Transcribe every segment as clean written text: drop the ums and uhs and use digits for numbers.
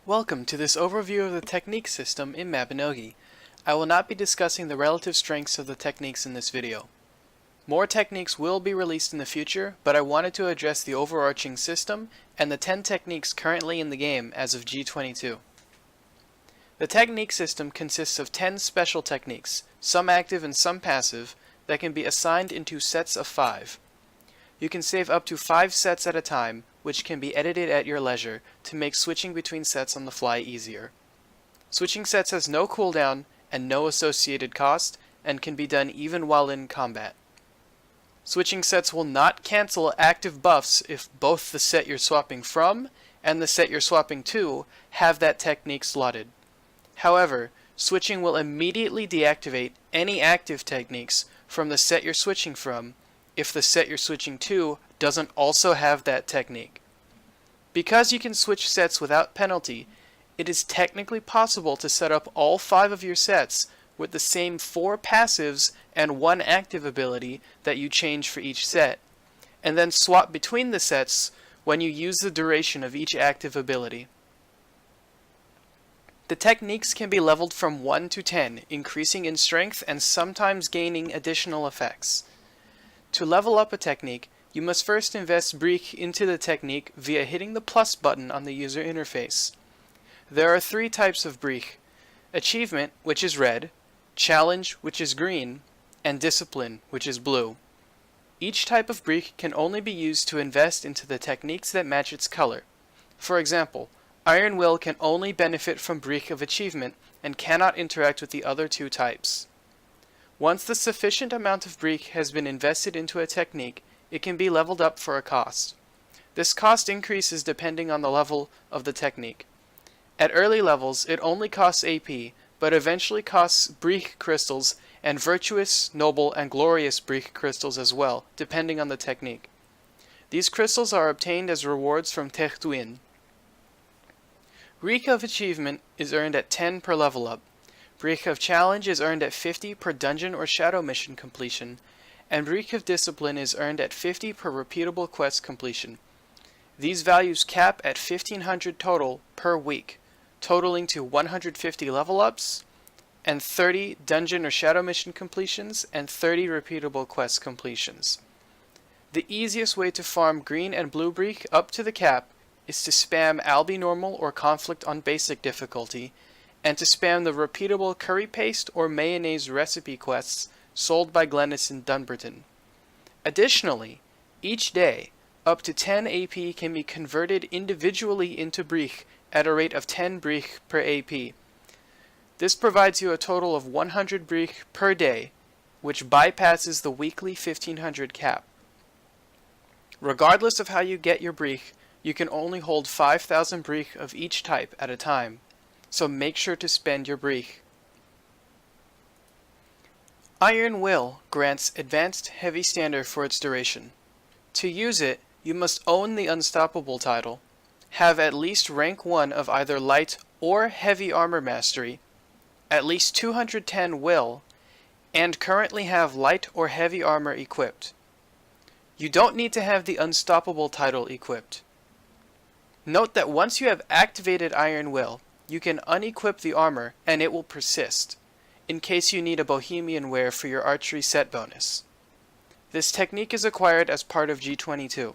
Welcome to this overview of the technique system in Mabinogi. I will not be discussing the relative strengths of the techniques in this video. More techniques will be released in the future, but I wanted to address the overarching system and the 10 techniques currently in the game as of G22. The technique system consists of 10 special techniques, some active and some passive, that can be assigned into sets of 5. You can save up to 5 sets at a time, which can be edited at your leisure to make switching between sets on the fly easier. Switching sets has no cooldown and no associated cost, and can be done even while in combat. Switching sets will not cancel active buffs if both the set you're swapping from and the set you're swapping to have that technique slotted. However, switching will immediately deactivate any active techniques from the set you're switching from if the set you're switching to doesn't also have that technique. Because you can switch sets without penalty, it is technically possible to set up all 5 of your sets with the same 4 passives and 1 active ability that you change for each set, and then swap between the sets when you use the duration of each active ability. The techniques can be leveled from 1 to 10, increasing in strength and sometimes gaining additional effects. To level up a technique, you must first invest Briogh into the technique via hitting the plus button on the user interface. There are 3 types of Briogh: Achievement, which is red, Challenge, which is green, and Discipline, which is blue. Each type of Briogh can only be used to invest into the techniques that match its color. For example, Iron Will can only benefit from Briogh of Achievement and cannot interact with the other 2 types. Once the sufficient amount of Briogh has been invested into a technique, it can be leveled up for a cost. This cost increases depending on the level of the technique. At early levels, it only costs AP, but eventually costs Briogh crystals and virtuous, noble, and glorious Briogh crystals as well, depending on the technique. These crystals are obtained as rewards from Tertuin. Briogh of Achievement is earned at 10 per level up. Briogh of Challenge is earned at 50 per dungeon or shadow mission completion, and Briogh of Discipline is earned at 50 per repeatable quest completion. These values cap at 1500 total per week, totaling to 150 level ups, and 30 dungeon or shadow mission completions, and 30 repeatable quest completions. The easiest way to farm green and blue Briogh up to the cap is to spam Albi Normal or Conflict on basic difficulty, and to spam the repeatable curry paste or mayonnaise recipe quests sold by Glennis in Dunbarton. Additionally, each day, up to 10 AP can be converted individually into Briogh at a rate of 10 Briogh per AP. This provides you a total of 100 Briogh per day, which bypasses the weekly 1500 cap. Regardless of how you get your Briogh, you can only hold 5000 Briogh of each type at a time, so make sure to spend your Briogh. Iron Will grants Advanced Heavy Standard for its duration. To use it, you must own the Unstoppable title, have at least rank 1 of either Light or Heavy Armor Mastery, at least 210 Will, and currently have Light or Heavy Armor equipped. You don't need to have the Unstoppable title equipped. Note that once you have activated Iron Will, you can unequip the armor and it will persist, in case you need a Bohemian wear for your archery set bonus. This technique is acquired as part of G22.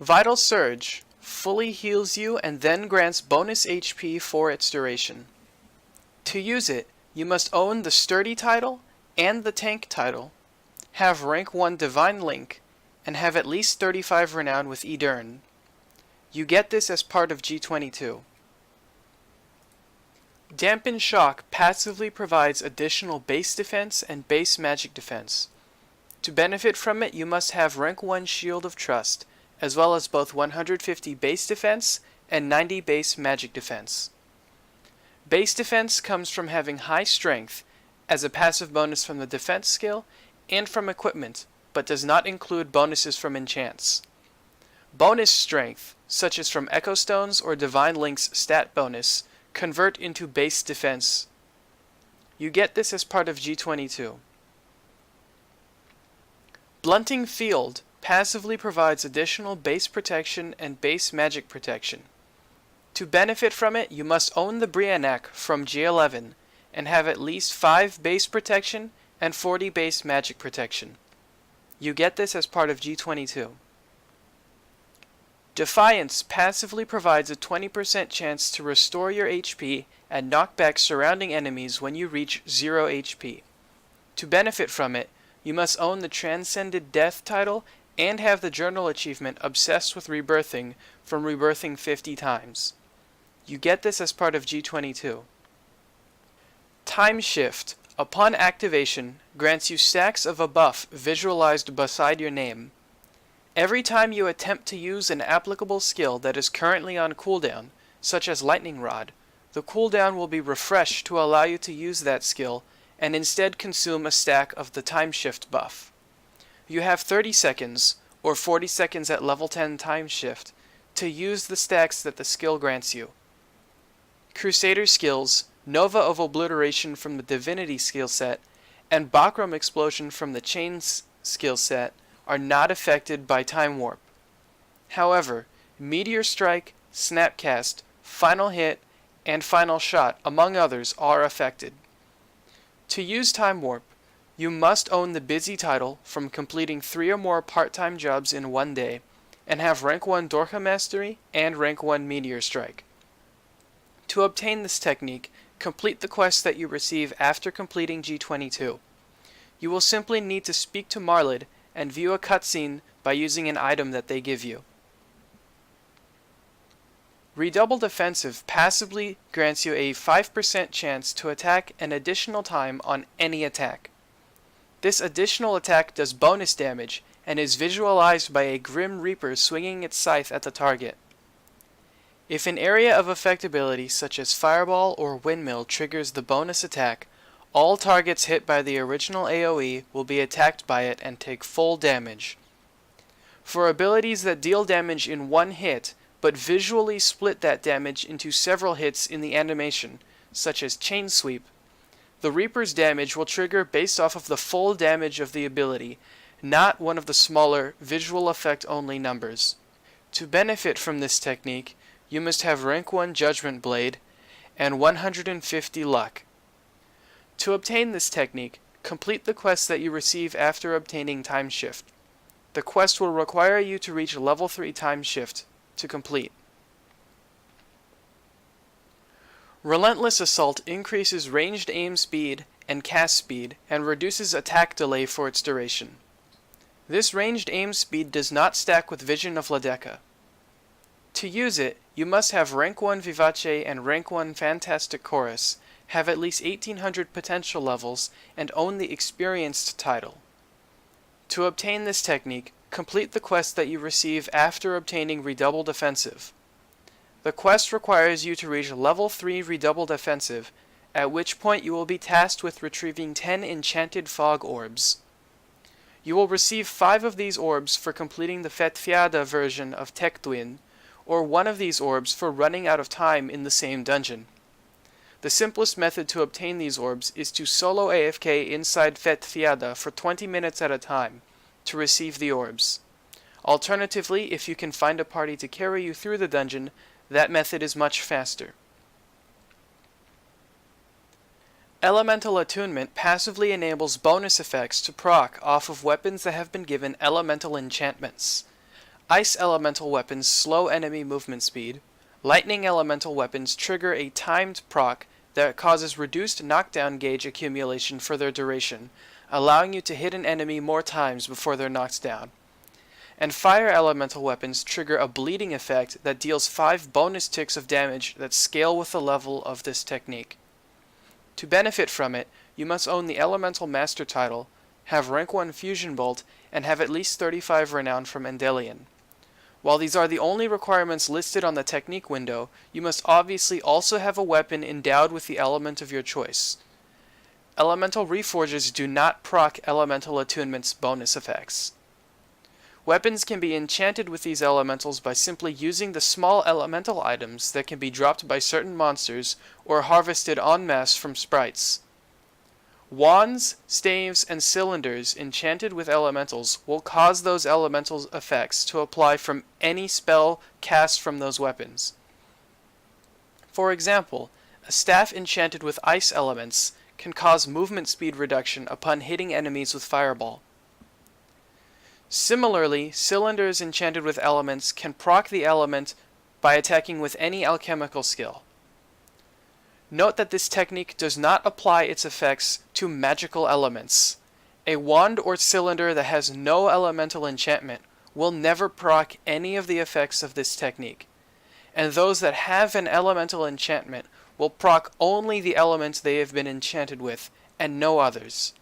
Vital Surge fully heals you and then grants bonus HP for its duration. To use it, you must own the Sturdy title and the Tank title, have rank 1 Divine Link, and have at least 35 renown with Edurn. You get this as part of G22. Dampen Shock passively provides additional base defense and base magic defense. To benefit from it, you must have rank 1 Shield of Trust, as well as both 150 base defense and 90 base magic defense. Base defense comes from having high strength as a passive bonus from the defense skill and from equipment, but does not include bonuses from enchants. Bonus strength, such as from Echo Stones or Divine Link's stat bonus, convert into base defense. You get this as part of G22. Blunting Field passively provides additional base protection and base magic protection. To benefit from it, you must own the Briogh from G11 and have at least 5 base protection and 40 base magic protection. You get this as part of G22. Defiance passively provides a 20% chance to restore your HP and knock back surrounding enemies when you reach 0 HP. To benefit from it, you must own the Transcended Death title and have the journal achievement Obsessed with Rebirthing from rebirthing 50 times. You get this as part of G22. Time Shift, upon activation, grants you stacks of a buff visualized beside your name. Every time you attempt to use an applicable skill that is currently on cooldown, such as Lightning Rod, the cooldown will be refreshed to allow you to use that skill and instead consume a stack of the Time Shift buff. You have 30 seconds, or 40 seconds at level 10 Time Shift, to use the stacks that the skill grants you. Crusader skills, Nova of Obliteration from the Divinity skill set, and Bakram Explosion from the Chains skill set are not affected by Time Warp. However, Meteor Strike, Snapcast, Final Hit, and Final Shot, among others, are affected. To use Time Warp, you must own the Busy title from completing 3 or more part-time jobs in one day, and have Rank 1 Dorka Mastery and Rank 1 Meteor Strike. To obtain this technique, complete the quest that you receive after completing G22. You will simply need to speak to Marlid and view a cutscene by using an item that they give you. Redoubled Offensive passively grants you a 5% chance to attack an additional time on any attack. This additional attack does bonus damage and is visualized by a Grim Reaper swinging its scythe at the target. If an area of effectability such as Fireball or Windmill triggers the bonus attack, all targets hit by the original AoE will be attacked by it and take full damage. For abilities that deal damage in one hit, but visually split that damage into several hits in the animation, such as Chain Sweep, the Reaper's damage will trigger based off of the full damage of the ability, not one of the smaller visual effect only numbers. To benefit from this technique, you must have Rank 1 Judgment Blade and 150 luck. To obtain this technique, complete the quest that you receive after obtaining Time Shift. The quest will require you to reach level 3 Time Shift to complete. Relentless Assault increases ranged aim speed and cast speed and reduces attack delay for its duration. This ranged aim speed does not stack with Vision of Ladeka. To use it, you must have Rank 1 Vivace and Rank 1 Fantastic Chorus, have at least 1800 potential levels, and own the Experienced title. To obtain this technique, complete the quest that you receive after obtaining Redoubled Offensive. The quest requires you to reach level 3 Redoubled Offensive, at which point you will be tasked with retrieving 10 Enchanted Fog Orbs. You will receive 5 of these orbs for completing the Fetfiada version of Tectuin, or 1 of these orbs for running out of time in the same dungeon. The simplest method to obtain these orbs is to solo AFK inside Fetfiada for 20 minutes at a time to receive the orbs. Alternatively, if you can find a party to carry you through the dungeon, that method is much faster. Elemental Attunement passively enables bonus effects to proc off of weapons that have been given elemental enchantments. Ice elemental weapons slow enemy movement speed. Lightning elemental weapons trigger a timed proc that causes reduced knockdown gauge accumulation for their duration, allowing you to hit an enemy more times before they're knocked down. And fire elemental weapons trigger a bleeding effect that deals 5 bonus ticks of damage that scale with the level of this technique. To benefit from it, you must own the Elemental Master title, have Rank 1 Fusion Bolt, and have at least 35 renown from Endelion. While these are the only requirements listed on the technique window, you must obviously also have a weapon endowed with the element of your choice. Elemental Reforges do not proc Elemental Attunement's bonus effects. Weapons can be enchanted with these elementals by simply using the small elemental items that can be dropped by certain monsters or harvested en masse from sprites. Wands, staves, and cylinders enchanted with elementals will cause those elemental effects to apply from any spell cast from those weapons. For example, a staff enchanted with ice elements can cause movement speed reduction upon hitting enemies with fireball. Similarly, cylinders enchanted with elements can proc the element by attacking with any alchemical skill. Note that this technique does not apply its effects to magical elements. A wand or cylinder that has no elemental enchantment will never proc any of the effects of this technique, and those that have an elemental enchantment will proc only the elements they have been enchanted with, and no others.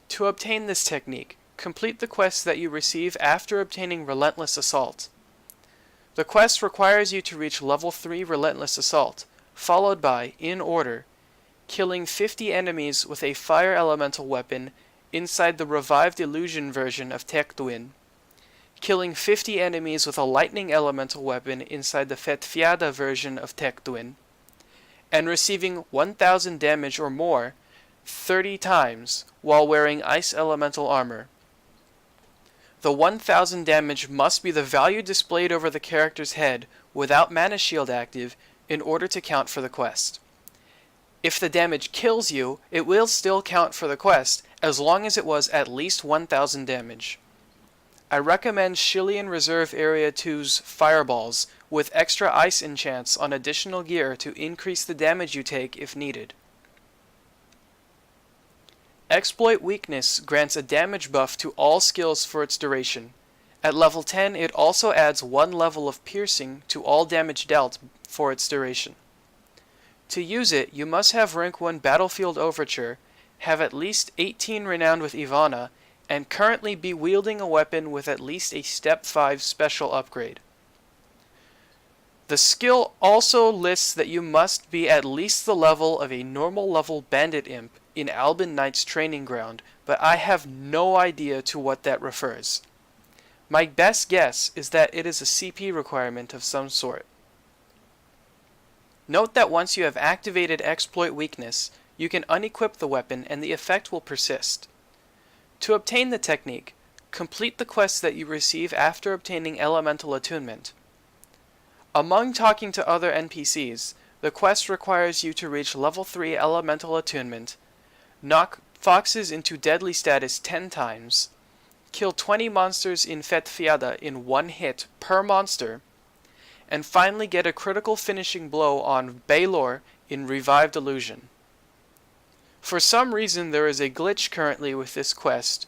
To obtain this technique, complete the quest that you receive after obtaining Relentless Assault. The quest requires you to reach level 3 Relentless Assault, followed by, in order, killing 50 enemies with a fire elemental weapon inside the revived illusion version of Tektuin, killing 50 enemies with a lightning elemental weapon inside the Fetfiada version of Tektuin, and receiving 1000 damage or more 30 times while wearing ice elemental armor. The 1000 damage must be the value displayed over the character's head without mana shield active in order to count for the quest. If the damage kills you, it will still count for the quest as long as it was at least 1000 damage. I recommend Shillian Reserve Area 2's Fireballs with extra ice enchants on additional gear to increase the damage you take if needed. Exploit Weakness grants a damage buff to all skills for its duration. At level 10, it also adds 1 level of piercing to all damage dealt for its duration. To use it, you must have rank 1 Battlefield Overture, have at least 18 Renowned with Ivana, and currently be wielding a weapon with at least a Step 5 special upgrade. The skill also lists that you must be at least the level of a normal level Bandit Imp in Albin Knight's training ground, but I have no idea to what that refers. My best guess is that it is a CP requirement of some sort. Note that once you have activated Exploit Weakness, you can unequip the weapon and the effect will persist. To obtain the technique, complete the quests that you receive after obtaining Elemental Attunement. Among talking to other NPCs, the quest requires you to reach level 3 Elemental Attunement, knock foxes into deadly status 10 times, kill 20 monsters in Fetfiada in 1 hit per monster, and finally get a critical finishing blow on Baylor in Revived Illusion. For some reason there is a glitch currently with this quest,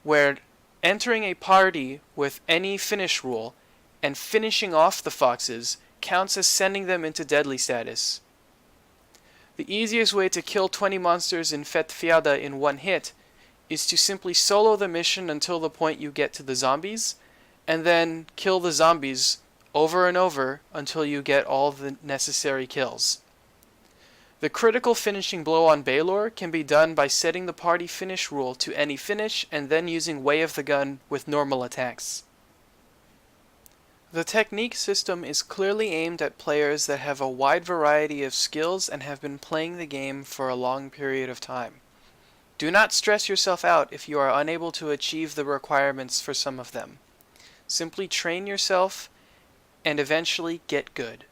where entering a party with any finish rule and finishing off the foxes counts as sending them into deadly status. The easiest way to kill 20 monsters in Fetfiada in 1 hit is to simply solo the mission until the point you get to the zombies, and then kill the zombies over and over until you get all the necessary kills. The critical finishing blow on Baylor can be done by setting the party finish rule to any finish and then using Way of the Gun with normal attacks. The technique system is clearly aimed at players that have a wide variety of skills and have been playing the game for a long period of time. Do not stress yourself out if you are unable to achieve the requirements for some of them. Simply train yourself and eventually get good.